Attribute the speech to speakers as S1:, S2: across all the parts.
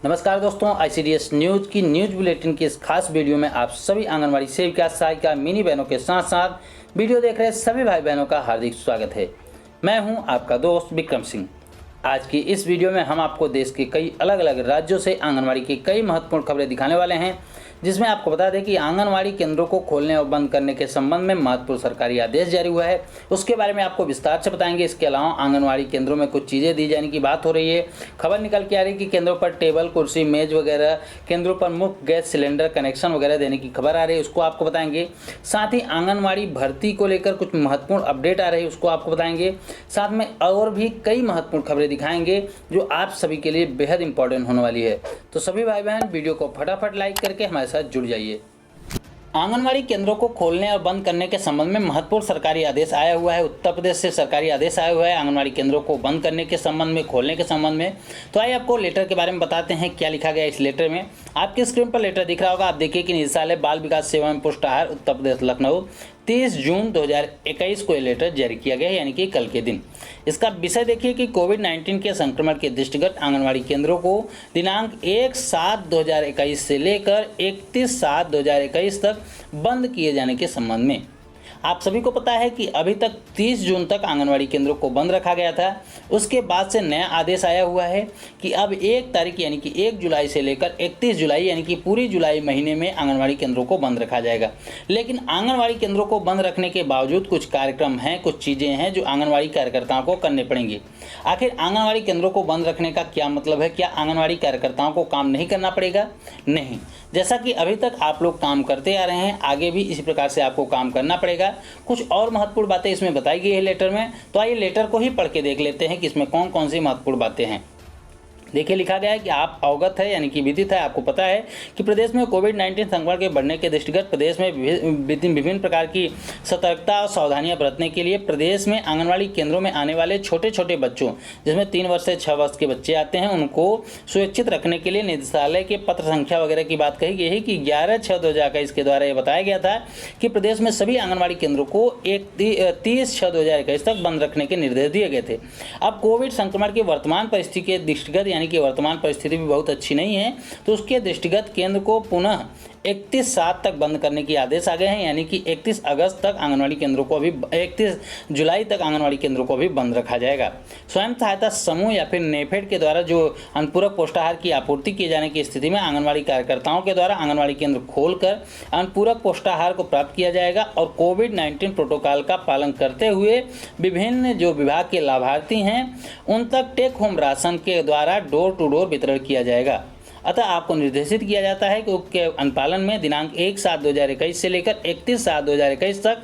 S1: नमस्कार दोस्तों, ICDS news की न्यूज़ बुलेटिन की इस खास वीडियो में आप सभी आंगनवाड़ी सेविका, सहायिका, मिनी बहनों के साथ साथ वीडियो देख रहे सभी भाई बहनों का हार्दिक स्वागत है। मैं हूं आपका दोस्त विक्रम सिंह। आज की इस वीडियो में हम आपको देश के कई अलग अलग राज्यों से आंगनवाड़ी की कई महत्वपूर्ण खबरें दिखाने वाले हैं, जिसमें आपको बता दें कि आंगनवाड़ी केंद्रों को खोलने और बंद करने के संबंध में महत्वपूर्ण सरकारी आदेश जारी हुआ है। उसके बारे में आपको विस्तार से बताएंगे। इसके अलावा आंगनवाड़ी केंद्रों में कुछ चीज़ें दी जाने की बात हो रही है। खबर निकल के आ रही है कि केंद्रों पर टेबल, कुर्सी, मेज वगैरह, केंद्रों पर मुफ्त गैस सिलेंडर कनेक्शन वगैरह देने की खबर आ रही है, उसको आपको बताएंगे। साथ ही आंगनवाड़ी भर्ती को लेकर कुछ महत्वपूर्ण अपडेट आ रही है, उसको आपको बताएंगे। साथ में और भी कई महत्वपूर्ण खबरें दिखाएंगे जो आप सभी के लिए बेहद इंपॉर्टेंट होने वाली है। तो सभी भाई बहन वीडियो को फटाफट लाइक करके हमारे साथ जुड़ जाइए। आंगनवाड़ी केंद्रों को खोलने और बंद करने के संबंध में महत्वपूर्ण सरकारी आदेश आया हुआ है। उत्तर प्रदेश से सरकारी आदेश आया हुआ है आंगनवाड़ी केंद्रों को बंद करने के संबंध में, खोलने के संबंध में। तो आइए आपको लेटर के बारे में बताते हैं क्या लिखा गया इस लेटर में। आपकी स्क्रीन पर लेटर दिख रहा होगा, आप देखिए कि निदेशालय बाल विकास सेवा एवं पुष्टाहार उत्तर प्रदेश लखनऊ 30 जून 2021 को ये लेटर जारी किया गया है, यानी कि कल के दिन। इसका विषय देखिए कि कोविड-19 के संक्रमण के दृष्टिगत आंगनवाड़ी केंद्रों को दिनांक 1/7/2021 से लेकर 31/7/2021 तक बंद किए जाने के संबंध में। आप सभी को पता है कि अभी तक 30 जून तक आंगनवाड़ी केंद्रों को बंद रखा गया था। उसके बाद से नया आदेश आया हुआ है कि अब 1 तारीख यानी कि 1 जुलाई से लेकर 31 जुलाई यानी कि पूरी जुलाई महीने में आंगनवाड़ी केंद्रों को बंद रखा जाएगा। लेकिन आंगनवाड़ी केंद्रों को बंद रखने के बावजूद कुछ कार्यक्रम हैं, कुछ चीज़ें हैं जो आंगनवाड़ी कार्यकर्ताओं को करने पड़ेंगी। आखिर आंगनवाड़ी केंद्रों को बंद रखने का क्या मतलब है? क्या आंगनवाड़ी कार्यकर्ताओं को काम नहीं करना पड़ेगा? नहीं, जैसा कि अभी तक आप लोग काम करते आ रहे हैं, आगे भी इसी प्रकार से आपको काम करना पड़ेगा। कुछ और महत्वपूर्ण बातें इसमें बताई गई है लेटर में, तो आइए लेटर को ही पढ़ के देख लेते हैं कि इसमें कौन कौन सी महत्वपूर्ण बातें हैं। देखिए, लिखा गया है कि आप अवगत है यानी कि विदित है, आपको पता है कि प्रदेश में कोविड-19 संक्रमण के बढ़ने के दृष्टिगत प्रदेश में विभिन्न प्रकार की सतर्कता और सावधानियां बरतने के लिए प्रदेश में आंगनवाड़ी केंद्रों में आने वाले छोटे छोटे बच्चों, जिसमें 3 वर्ष से 6 वर्ष के बच्चे आते हैं, उनको सुरक्षित रखने के लिए निदेशालय के पत्र संख्या वगैरह की बात कही गई है कि 11/6/2021 के द्वारा यह बताया गया था कि प्रदेश में सभी आंगनवाड़ी केंद्रों को 30/6/2021 तक बंद रखने के निर्देश दिए गए थे। अब कोविड संक्रमण की वर्तमान परिस्थिति के दृष्टिगत यानी कि वर्तमान परिस्थिति भी बहुत अच्छी नहीं है, तो उसके दृष्टिगत केंद्र को पुनः 31/7 तक बंद करने के आदेश आ गए हैं, यानी कि 31 अगस्त तक आंगनवाड़ी केंद्रों को भी 31 जुलाई तक आंगनवाड़ी केंद्रों को भी बंद रखा जाएगा। स्वयं सहायता समूह या फिर नेफेड के द्वारा जो अनुपूरक पोषाहार की आपूर्ति किए जाने की स्थिति में आंगनवाड़ी कार्यकर्ताओं के द्वारा आंगनवाड़ी केंद्र खोलकर अनुपूरक पोषाहार को प्राप्त किया जाएगा और कोविड-19 प्रोटोकॉल का पालन करते हुए विभिन्न जो विभाग के लाभार्थी हैं उन तक टेक होम राशन के द्वारा डोर टू डोर वितरण किया जाएगा। अतः आपको निर्देशित किया जाता है कि उसके अनुपालन में दिनांक 1/7/2021 से लेकर 31/7/2021 तक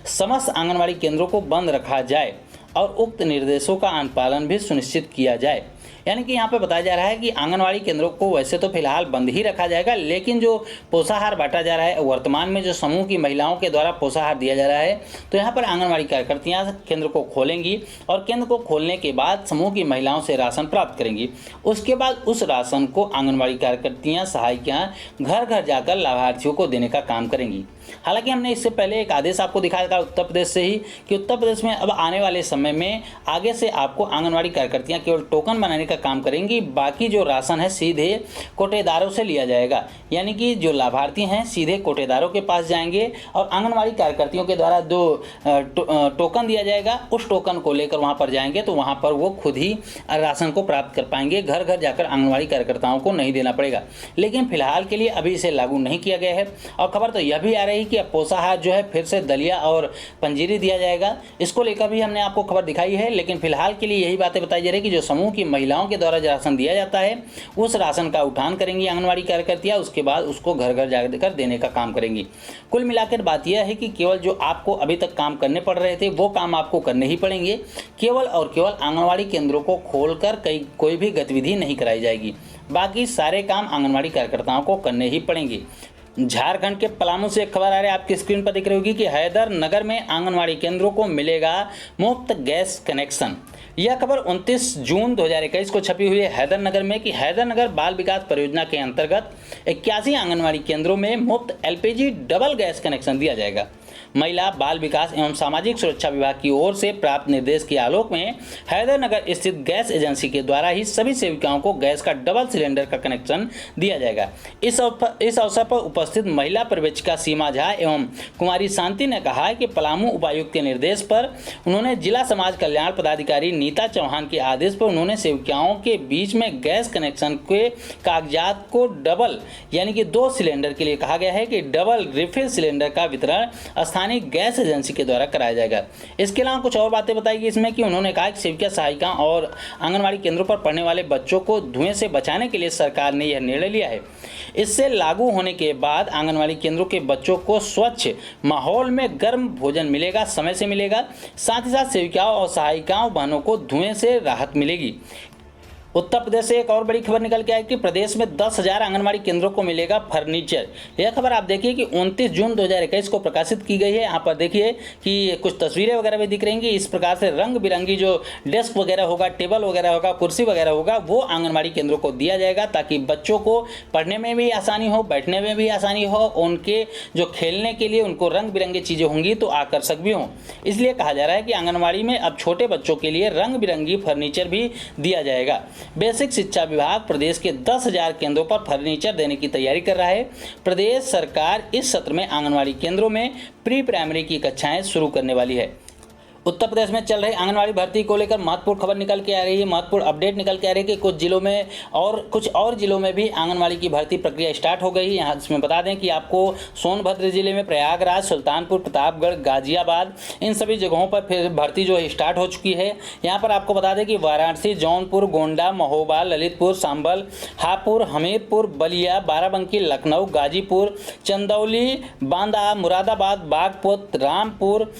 S1: समस्त आंगनवाड़ी केंद्रों को बंद रखा जाए और उक्त निर्देशों का अनुपालन भी सुनिश्चित किया जाए। यानी कि यहाँ पे बताया जा रहा है कि आंगनवाड़ी केंद्रों को वैसे तो फिलहाल बंद ही रखा जाएगा, लेकिन जो पोषाहार बांटा जा रहा है, वर्तमान में जो समूह की महिलाओं के द्वारा पोषाहार दिया जा रहा है, तो यहाँ पर आंगनवाड़ी कार्यकर्तियाँ केंद्र को खोलेंगी और केंद्र को खोलने के बाद समूह की महिलाओं से राशन प्राप्त करेंगी। उसके बाद उस राशन को आंगनवाड़ी कार्यकर्तियाँ, सहायिकाएँ घर घर जाकर लाभार्थियों को देने का काम करेंगी। हालांकि हमने इससे पहले एक आदेश आपको दिखाया था उत्तर प्रदेश से ही कि उत्तर प्रदेश में अब आने वाले समय में आगे से आपको आंगनवाड़ी कार्यकर्तियां केवल टोकन बनाने का काम करेंगी, बाकी जो राशन है सीधे कोटेदारों से लिया जाएगा। यानी कि जो लाभार्थी हैं सीधे कोटेदारों के पास जाएंगे और आंगनवाड़ी कार्यकर्तियों के द्वारा जो टोकन दिया जाएगा उस टोकन को लेकर वहाँ पर जाएंगे, तो वहाँ पर वो खुद ही राशन को प्राप्त कर पाएंगे। घर घर जाकर आंगनवाड़ी कार्यकर्ताओं को नहीं देना पड़ेगा। लेकिन फिलहाल के लिए अभी इसे लागू नहीं किया गया है। और खबर तो यह भी आ रही कि अब पोषाहार जो है फिर से दलिया और पंजीरी दिया जाएगा। इसको लेकर भी हमने आपको खबर दिखाई है, लेकिन फिलहाल के लिए यही बातें बताई जा रही है कि जो समूह की महिलाओं के द्वारा जो राशन दिया जाता है उस राशन का उठान करेंगी आंगनवाड़ी कार्यकर्तियां, उसके बाद उसको घर घर जाकर देने का काम करेंगी। कुल मिलाकर बात यह है कि केवल जो आपको अभी तक काम करने पड़ रहे थे वो काम आपको करने ही पड़ेंगे। केवल और केवल आंगनवाड़ी केंद्रों को खोलकर कोई भी गतिविधि नहीं कराई जाएगी, बाकी सारे काम आंगनवाड़ी कार्यकर्ताओं को करने ही पड़ेंगे। झारखंड के पलामू से एक खबर आ रही है, आपकी स्क्रीन पर दिख रही होगी कि हैदरनगर में आंगनवाड़ी केंद्रों को मिलेगा मुफ्त गैस कनेक्शन। यह खबर 29 जून 2021 को छपी हुई है हैदरनगर में कि हैदरनगर बाल विकास परियोजना के अंतर्गत 81 आंगनवाड़ी केंद्रों में मुफ्त एलपीजी डबल गैस कनेक्शन दिया जाएगा। महिला बाल विकास एवं सामाजिक सुरक्षा विभाग की ओर से प्राप्त निर्देश के आलोक में हैदरनगर स्थित गैस एजेंसी के द्वारा ही सभी सेविकाओं को गैस का डबल सिलेंडर का कनेक्शन दिया जाएगा। इस अवसर पर उपस्थित महिला पर्यवेक्षिका सीमा झा एवं कुमारी शांति ने कहा कि पलामू उपायुक्त के निर्देश पर उन्होंने जिला समाज कल्याण पदाधिकारी नीता चौहान के आदेश पर उन्होंने सेविकाओं के बीच में गैस कनेक्शन के कागजात को डबल यानी कि 2 सिलेंडर के लिए कहा गया है कि डबल रिफिल सिलेंडर का वितरण स्थानीय गैस एजेंसी के द्वारा कराया जाएगा। इसके अलावा कुछ और बातें बताई गई इसमें कि उन्होंने कहा कि सेविका सहायिका और आंगनबाड़ी केंद्रों पर पढ़ने वाले बच्चों को धुएं से बचाने के लिए सरकार ने यह निर्णय लिया है। इससे लागू होने के बाद आंगनबाड़ी केंद्रों के बच्चों को स्वच्छ माहौल में गर्म भोजन मिलेगा, समय से मिलेगा। साथ ही साथ सेविकाओं और सहायिकाओं बहनों को धुएं से राहत मिलेगी। उत्तर प्रदेश से एक और बड़ी खबर निकल के आई कि प्रदेश में 10,000 आंगनबाड़ी केंद्रों को मिलेगा फर्नीचर। यह खबर आप देखिए कि 29 जून 2021 को प्रकाशित की गई है। यहाँ पर देखिए कि कुछ तस्वीरें वगैरह भी दिख रही हैं। इस प्रकार से रंग बिरंगी जो डेस्क वगैरह होगा, टेबल वगैरह होगा, कुर्सी वगैरह होगा, वो आंगनबाड़ी केंद्रों को दिया जाएगा ताकि बच्चों को पढ़ने में भी आसानी हो, बैठने में भी आसानी हो, उनके जो खेलने के लिए उनको रंग बिरंगी चीज़ें होंगी तो आकर्षक भी हों। इसलिए कहा जा रहा है कि आंगनबाड़ी में अब छोटे बच्चों के लिए रंग बिरंगी फर्नीचर भी दिया जाएगा। बेसिक शिक्षा विभाग प्रदेश के 10,000 केंद्रों पर फर्नीचर देने की तैयारी कर रहा है। प्रदेश सरकार इस सत्र में आंगनबाड़ी केंद्रों में प्री प्राइमरी की कक्षाएं शुरू करने वाली है। उत्तर प्रदेश में चल रही आंगनबाड़ी भर्ती को लेकर महत्वपूर्ण खबर निकल के आ रही है, महत्वपूर्ण अपडेट निकल के आ रही है कि कुछ जिलों में और कुछ और जिलों में भी आंगनबाड़ी की भर्ती प्रक्रिया स्टार्ट हो गई है। यहाँ इसमें बता दें कि आपको सोनभद्र जिले में प्रयागराज, सुल्तानपुर, प्रतापगढ़, गाजियाबाद इन सभी जगहों पर फिर भर्ती जो है स्टार्ट हो चुकी है। यहाँ पर आपको बता दें कि वाराणसी, जौनपुर, गोंडा, महोबा, ललितपुर, संभल, हापुड़, हमीरपुर, बलिया, बाराबंकी, लखनऊ, गाजीपुर, चंदौली, बांदा, मुरादाबाद, बागपत, रामपुर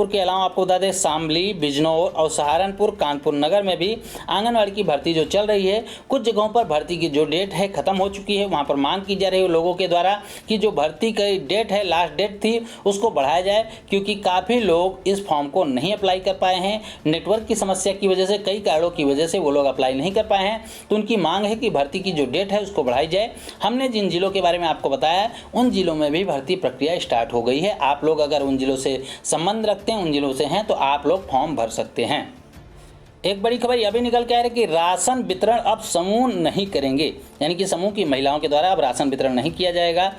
S1: के अलावा आपको बता दें शामली, बिजनौर और सहारनपुर, कानपुर नगर में भी आंगनबाड़ी की भर्ती जो चल रही है। कुछ जगहों पर भर्ती की जो डेट है खत्म हो चुकी है। वहां पर मांग की जा रही है लोगों के द्वारा कि जो भर्ती की डेट है, लास्ट डेट थी, उसको बढ़ाया जाए, क्योंकि काफ़ी लोग इस फॉर्म को नहीं अप्लाई कर पाए हैं। नेटवर्क की समस्या की वजह से, कई कारणों की वजह से वो लोग अप्लाई नहीं कर पाए हैं। तो उनकी मांग है कि भर्ती की जो डेट है उसको बढ़ाई जाए। हमने जिन जिलों के बारे में आपको बताया उन जिलों में भी भर्ती प्रक्रिया स्टार्ट हो गई है। आप लोग अगर उन जिलों से संबंध रखते हैं, उन जिलों से हैं, तो आप लोग फॉर्म भर सकते हैं। एक बड़ी खबर यह भी निकल के आ रही है कि राशन वितरण अब समूह नहीं करेंगे, यानी कि समूह की महिलाओं के द्वारा अब राशन वितरण नहीं किया जाएगा।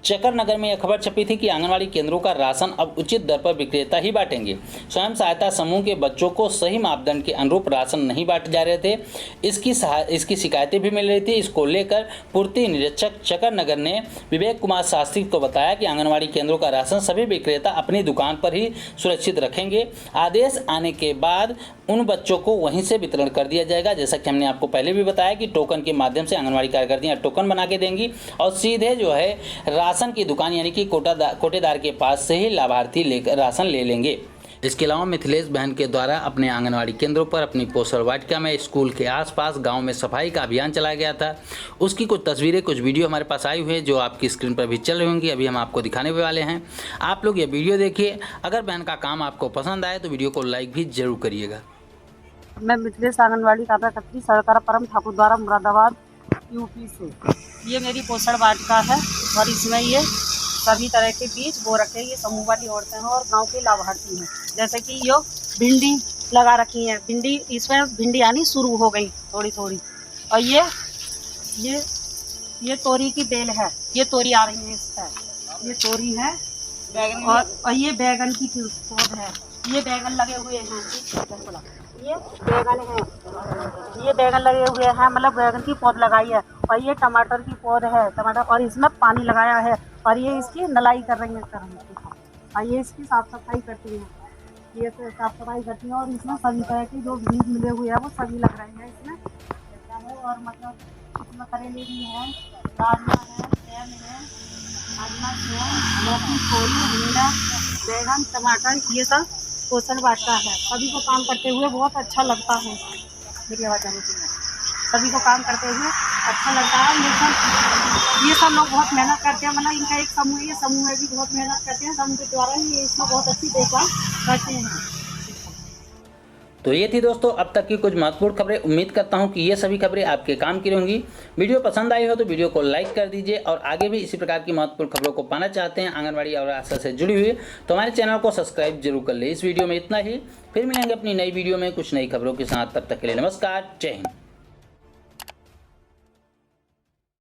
S1: चकर नगर में यह खबर छपी थी कि आंगनबाड़ी केंद्रों का राशन अब उचित दर पर विक्रेता ही बांटेंगे। स्वयं सहायता समूह के बच्चों को सही मापदंड के अनुरूप राशन नहीं बांटे जा रहे थे। इसकी शिकायतें भी मिल रही थी। इसको लेकर पूर्ति निरीक्षक चकर नगर ने विवेक कुमार शास्त्री को बताया कि आंगनबाड़ी केंद्रों का राशन सभी विक्रेता अपनी दुकान पर ही सुरक्षित रखेंगे। आदेश आने के बाद उन बच्चों को वहीं से वितरण कर दिया जाएगा। जैसा कि हमने आपको पहले भी बताया कि टोकन के माध्यम से आंगनबाड़ी कार्यकर्तियां टोकन बना के देंगी और सीधे जो है राशन की दुकान यानी कि कोटेदार के पास से ही लाभार्थी लेकर राशन ले लेंगे। इसके अलावा मिथिलेश बहन के द्वारा अपने आंगनबाड़ी केंद्रों पर, अपनी पोषण वाटिका में, स्कूल के आसपास, गांव में सफाई का अभियान चलाया गया था। उसकी कुछ तस्वीरें, कुछ वीडियो हमारे पास आई हुई है जो आपकी स्क्रीन पर भी चल रही होंगी। अभी हम आपको दिखाने वाले हैं। आप लोग ये वीडियो देखिए। अगर बहन का काम आपको पसंद आए तो वीडियो को लाइक भी जरूर करिएगा।
S2: मैं मिथिलेश आंगनबाड़ी कार्यकर्त्री सरकार परम ठाकुर द्वारा मुरादाबाद यूपी से। ये मेरी पोषण वाटिका है और इसमें ये सभी तरह के बीज बो रखे हैं। ये समूह वाली औरतें हैं और गांव के लाभार्थी हैं। जैसे कि ये भिंडी लगा रखी है, भिंडी इसमें भिंडी आनी शुरू हो गई थोड़ी थोड़ी। और ये तोरी की बेल है, ये तोरी आ रही है, इस पर ये तोरी है। और ये बैगन की पौध है, ये बैगन लगे हुए हैं, ये बैगन है, ये बैगन लगे हुए हैं, मतलब बैगन की पौध लगाई है। और ये टमाटर की पौध है, टमाटर, और इसमें पानी लगाया है। और ये इसकी नलाई कर रही है और ये इसकी साफ सफाई करती हैं, ये साफ सफाई करती हैं। और इसमें सभी तरह के जो बीज मिले हुए हैं वो सभी लग रहे हैं इसमें। और मतलब इसमें करेले भी हैं, राजमा है, सेम है, अदरक है, लौकी, तोरी, भिंडा, बैगन, टमाटर, ये सब पोषण वाटिका है। सभी को काम करते हुए बहुत अच्छा लगता है। मेरी आवाज़ आनी चाहिए। सभी को काम करते हुए अच्छा लगता है। ये सब लोग बहुत मेहनत करते हैं। मतलब इनका एक समूह है, ये समूह में भी बहुत मेहनत करते हैं। समूह के द्वारा ही इसमें बहुत अच्छी देखभाल करते हैं।
S1: तो ये थी दोस्तों अब तक की कुछ महत्वपूर्ण खबरें। उम्मीद करता हूँ कि ये सभी खबरें आपके काम की होंगी। वीडियो पसंद आई हो तो वीडियो को लाइक कर दीजिए और आगे भी इसी प्रकार की महत्वपूर्ण खबरों को पाना चाहते हैं आंगनबाड़ी और आशा से जुड़ी हुई तो हमारे चैनल को सब्सक्राइब जरूर कर ले। इस वीडियो में इतना ही, फिर मिलेंगे अपनी नई वीडियो में कुछ नई खबरों के साथ। तब तक के लिए नमस्कार, जय हिंद।